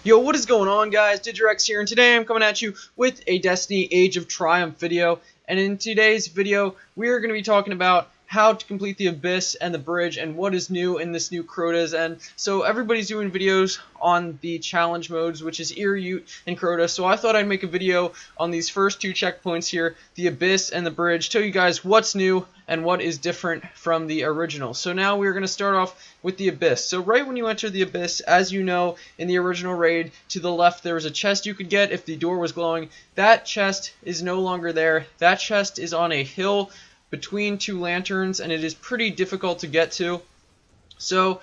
Yo, what is going on, guys? Digirex here, and today I'm coming at you with a Destiny Age of Triumph video. And in today's video, we are going to be talking about how to complete the Abyss and the Bridge and what is new in this new Crota's. And so everybody's doing videos on the challenge modes, which is Ear, Ute, and Crota. So I thought I'd make a video on these first two checkpoints here, the Abyss and the Bridge, tell you guys what's new and what is different from the original. So now we're going to start off with the Abyss. So right when you enter the Abyss, as you know, in the original raid, to the left there was a chest you could get if the door was glowing. That chest is no longer there. That chest is on a hill between two lanterns, and it is pretty difficult to get to. So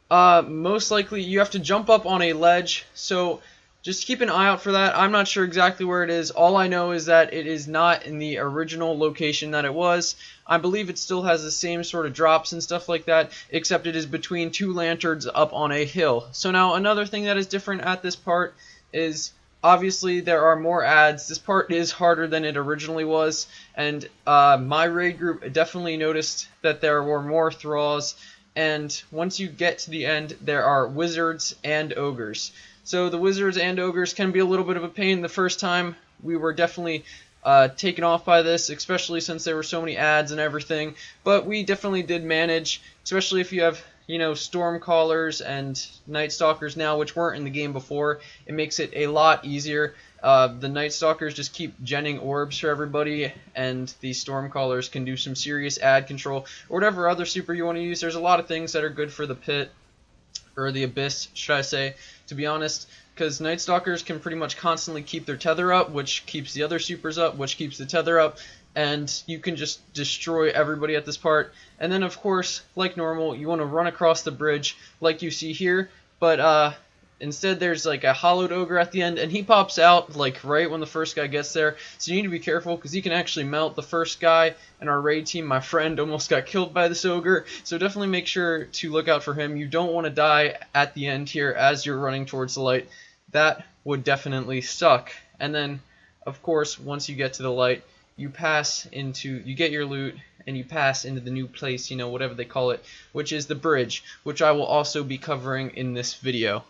most likely you have to jump up on a ledge, so just keep an eye out for that. I'm not sure exactly where it is. All I know is that it is not in the original location that it was. I believe it still has the same sort of drops and stuff like that, except it is between two lanterns up on a hill. So now another thing that is different at this part is obviously there are more ads. This part is harder than it originally was, and my raid group definitely noticed that there were more thralls, and once you get to the end there are wizards and ogres. So the wizards and ogres can be a little bit of a pain. The first time we were definitely taken off by this, especially since there were so many ads and everything, but we definitely did manage, especially if you have, you know, Stormcallers and Night Stalkers now, which weren't in the game before. It makes it a lot easier. The Night Stalkers just keep genning orbs for everybody, and the Stormcallers can do some serious ad control, or whatever other super you want to use. There's a lot of things that are good for the pit, or the Abyss, should I say, to be honest, because Night Stalkers can pretty much constantly keep their tether up, which keeps the other supers up, which keeps the tether up, and you can just destroy everybody at this part. And then, of course, like normal, you want to run across the bridge like you see here, but instead there's like a hollowed ogre at the end, and he pops out like right when the first guy gets there, so you need to be careful because he can actually melt the first guy. And our raid team, my friend, almost got killed by this ogre, so definitely make sure to look out for him. You don't want to die at the end here as you're running towards the light. That would definitely suck. And then, of course, once you get to the light, you get your loot, and you pass into the new place, you know, whatever they call it, which is the bridge, which I will also be covering in this video.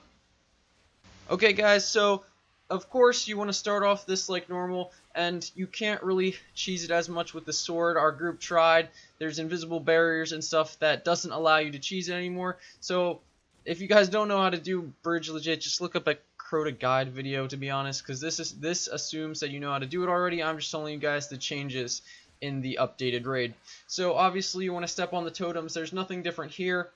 Okay, guys, so of course you want to start off this like normal, and you can't really cheese it as much with the sword. Our group tried. There's invisible barriers and stuff that doesn't allow you to cheese it anymore. So if you guys don't know how to do bridge legit, just look up a Crota guide video, to be honest, because this assumes that you know how to do it already. I'm just telling you guys the changes in the updated raid. So obviously you want to step on the totems. There's nothing different here,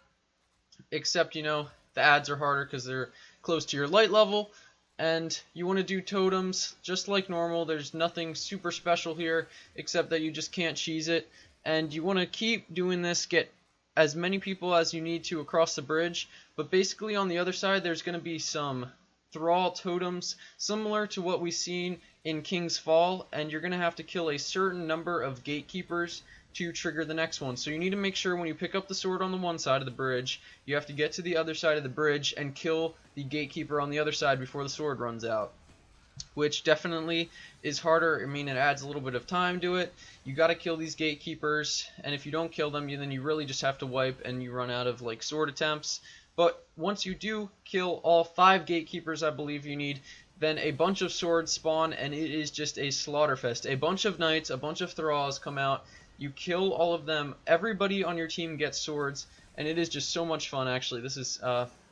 except, you know, the ads are harder because they're close to your light level, and you want to do totems just like normal. There's nothing super special here except that you just can't cheese it, and you want to keep doing this, get as many people as you need to across the bridge. But basically on the other side there's going to be some thrall totems similar to what we've seen in King's Fall, and you're going to have to kill a certain number of gatekeepers to trigger the next one. So you need to make sure when you pick up the sword on the one side of the bridge, you have to get to the other side of the bridge and kill the gatekeeper on the other side before the sword runs out, which definitely is harder. I mean, it adds a little bit of time to it. You got to kill these gatekeepers, and if you don't kill them, then you really just have to wipe and you run out of like sword attempts. But once you do kill all 5 gatekeepers, I believe you need, then a bunch of swords spawn, and it is just a slaughterfest. A bunch of knights, a bunch of thralls come out. You kill all of them. Everybody on your team gets swords, and it is just so much fun. Actually, this is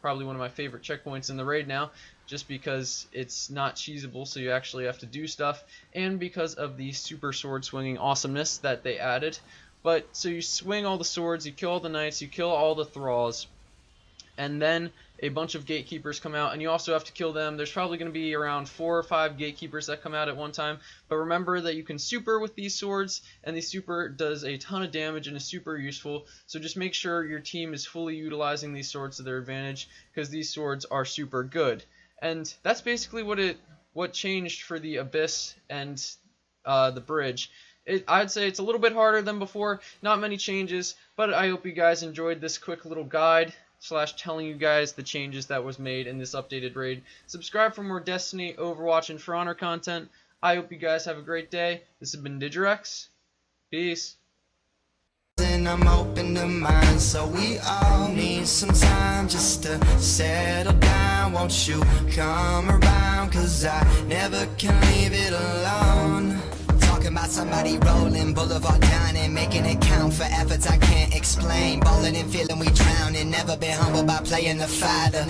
probably one of my favorite checkpoints in the raid now, just because it's not cheesable, so you actually have to do stuff, and because of the super sword swinging awesomeness that they added. But so you swing all the swords, you kill all the knights, you kill all the thralls, and then a bunch of gatekeepers come out, and you also have to kill them. There's probably going to be around 4 or 5 gatekeepers that come out at one time, but remember that you can super with these swords, and the super does a ton of damage and is super useful. So just make sure your team is fully utilizing these swords to their advantage, because these swords are super good. And that's basically what changed for the Abyss and the bridge. I'd say it's a little bit harder than before, not many changes, but I hope you guys enjoyed this quick little guide / telling you guys the changes that was made in this updated raid. Subscribe for more Destiny, Overwatch, and For Honor content. I hope you guys have a great day. This has been Digirex. Peace. And I'm open to mine, so we all need some time just to settle down. now, won't you come around? Cause I never can leave it alone. Talking about somebody rolling, boulevard dining, making it count for efforts I can't explain. Ballin' and feeling we drowning, never been humbled by playing the fighter.